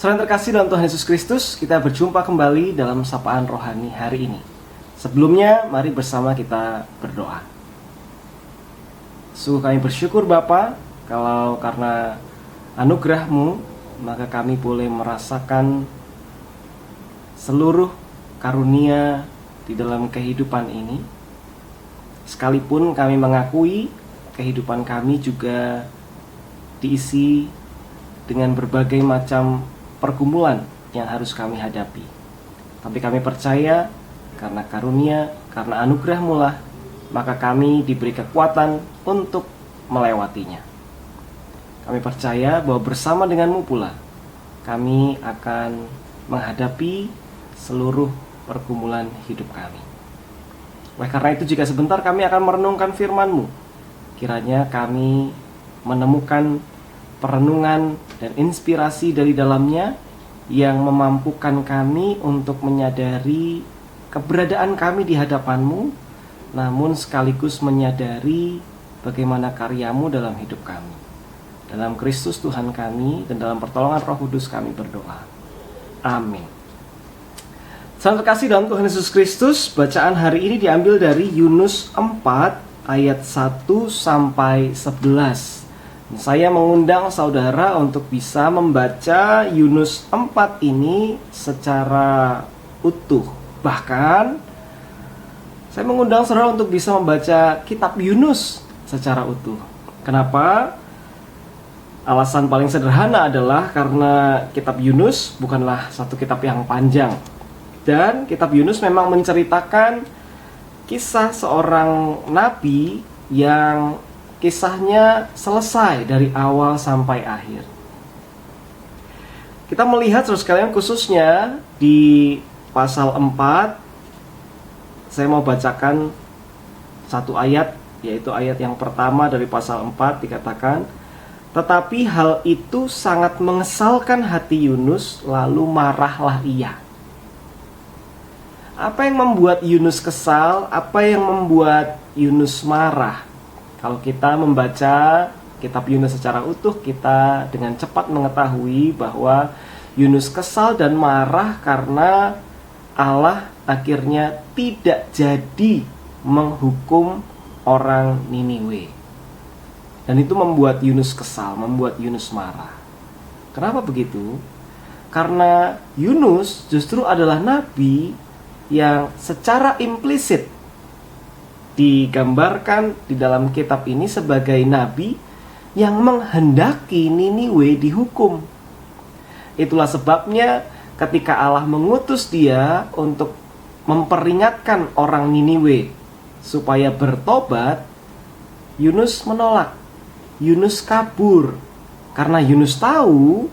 Saudara terkasih dalam Tuhan Yesus Kristus, kita berjumpa kembali dalam sapaan rohani hari ini. Sebelumnya, mari bersama kita berdoa. Sungguh kami bersyukur Bapa, kalau karena anugerah-Mu, maka kami boleh merasakan seluruh karunia di dalam kehidupan ini. Sekalipun kami mengakui kehidupan kami juga diisi dengan berbagai macam pergumulan yang harus kami hadapi. Tapi kami percaya karena karunia, karena anugerah-Mu lah, maka kami diberi kekuatan untuk melewatinya. Kami percaya bahwa bersama dengan-Mu pula kami akan menghadapi seluruh pergumulan hidup kami. Oleh karena itu, jika sebentar kami akan merenungkan firman-Mu, kiranya kami menemukan perenungan dan inspirasi dari dalamnya yang memampukan kami untuk menyadari keberadaan kami di hadapan-Mu, namun sekaligus menyadari bagaimana karya-Mu dalam hidup kami. Dalam Kristus Tuhan kami dan dalam pertolongan Roh Kudus kami berdoa. Amin. Saudara terkasih dalam Tuhan Yesus Kristus, bacaan hari ini diambil dari Yunus 4 ayat 1 sampai 11. Saya mengundang saudara untuk bisa membaca Yunus 4 ini secara utuh. Bahkan saya mengundang saudara untuk bisa membaca kitab Yunus secara utuh. Kenapa? Alasan paling sederhana adalah karena kitab Yunus bukanlah satu kitab yang panjang. Dan kitab Yunus memang menceritakan kisah seorang nabi yang kisahnya selesai dari awal sampai akhir. Kita melihat terus sekalian khususnya di pasal 4. Saya mau bacakan satu ayat, yaitu ayat yang pertama dari pasal 4 dikatakan, "Tetapi hal itu sangat mengesalkan hati Yunus, lalu marahlah ia." Apa yang membuat Yunus kesal? Apa yang membuat Yunus marah? Kalau kita membaca kitab Yunus secara utuh, kita dengan cepat mengetahui bahwa Yunus kesal dan marah karena Allah akhirnya tidak jadi menghukum orang Niniwe. Dan itu membuat Yunus kesal, membuat Yunus marah. Kenapa begitu? Karena Yunus justru adalah nabi yang secara implisit digambarkan di dalam kitab ini sebagai nabi yang menghendaki Niniwe dihukum. Itulah sebabnya ketika Allah mengutus dia untuk memperingatkan orang Niniwe supaya bertobat, Yunus menolak. Yunus kabur karena Yunus tahu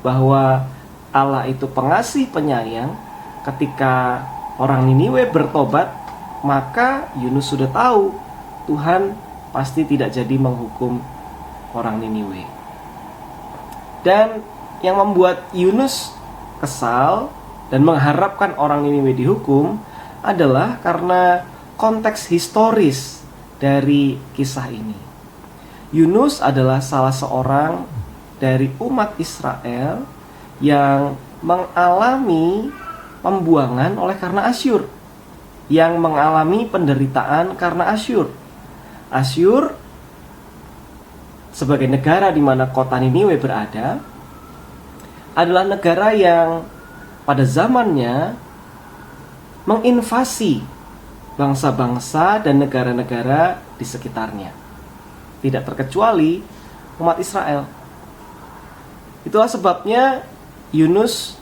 bahwa Allah itu pengasih penyayang. Ketika orang Niniwe bertobat, maka Yunus sudah tahu Tuhan pasti tidak jadi menghukum orang Niniwe. Dan yang membuat Yunus kesal dan mengharapkan orang Niniwe dihukum adalah karena konteks historis dari kisah ini. Yunus adalah salah seorang dari umat Israel yang mengalami pembuangan oleh karena Asyur, yang mengalami penderitaan karena Asyur. Asyur sebagai negara di mana kota Niniwe berada adalah negara yang pada zamannya menginvasi bangsa-bangsa dan negara-negara di sekitarnya, tidak terkecuali umat Israel. Itulah sebabnya Yunus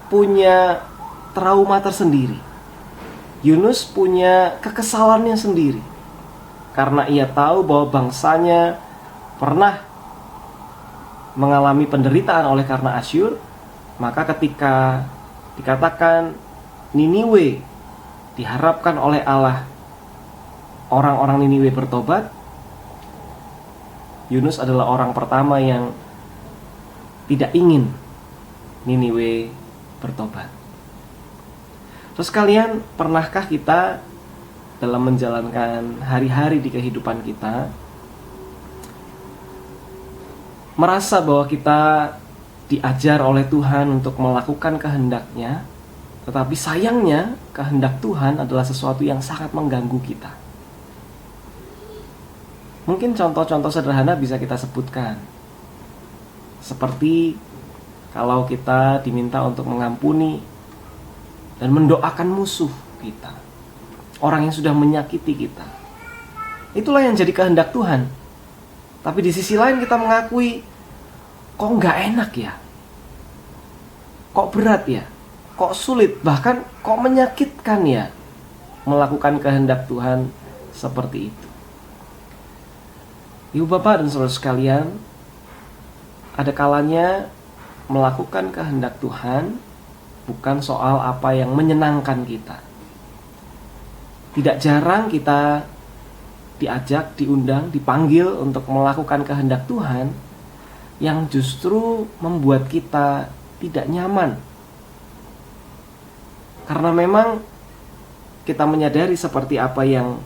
punya trauma tersendiri. Yunus punya kekesalannya sendiri karena ia tahu bahwa bangsanya pernah mengalami penderitaan oleh karena Asyur, Maka ketika dikatakan Niniwe diharapkan oleh Allah orang-orang Niniwe bertobat, Yunus adalah orang pertama yang tidak ingin Niniwe bertobat. Terus kalian, pernahkah kita dalam menjalankan hari-hari di kehidupan kita merasa bahwa kita diajar oleh Tuhan untuk melakukan kehendak-Nya, tetapi sayangnya kehendak Tuhan adalah sesuatu yang sangat mengganggu kita? Mungkin contoh-contoh sederhana bisa kita sebutkan. Seperti kalau kita diminta untuk mengampuni dan mendoakan musuh kita, orang yang sudah menyakiti kita. Itulah yang jadi kehendak Tuhan. Tapi di sisi lain kita mengakui, kok nggak enak ya? Kok berat ya? Kok sulit? Bahkan kok menyakitkan ya melakukan kehendak Tuhan seperti itu. Ibu bapak dan saudara sekalian, ada kalanya melakukan kehendak Tuhan bukan soal apa yang menyenangkan kita. Tidak jarang kita diajak, diundang, dipanggil untuk melakukan kehendak Tuhan yang justru membuat kita tidak nyaman. Karena memang kita menyadari seperti apa yang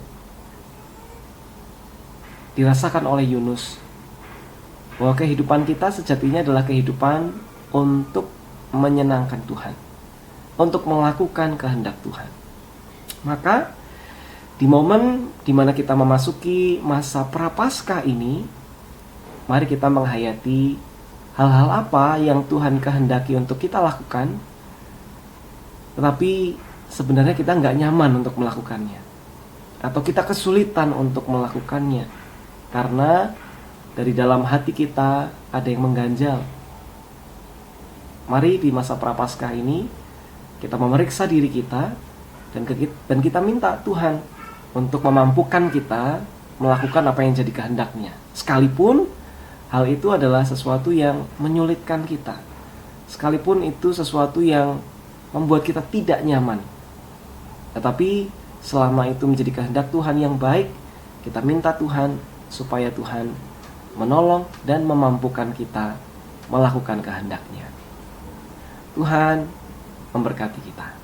dirasakan oleh Yunus, bahwa kehidupan kita sejatinya adalah kehidupan untuk menyenangkan Tuhan, untuk melakukan kehendak Tuhan. Maka di momen dimana kita memasuki masa Prapaskah ini, mari kita menghayati hal-hal apa yang Tuhan kehendaki untuk kita lakukan, tetapi sebenarnya kita nggak nyaman untuk melakukannya, atau kita kesulitan untuk melakukannya karena dari dalam hati kita ada yang mengganjal. Mari di masa Prapaskah ini kita memeriksa diri kita dan kita minta Tuhan untuk memampukan kita melakukan apa yang jadi kehendak-Nya, sekalipun hal itu adalah sesuatu yang menyulitkan kita, sekalipun itu sesuatu yang membuat kita tidak nyaman. Tetapi selama itu menjadi kehendak Tuhan yang baik, kita minta Tuhan supaya Tuhan menolong dan memampukan kita melakukan kehendak-Nya. Tuhan memberkati kita.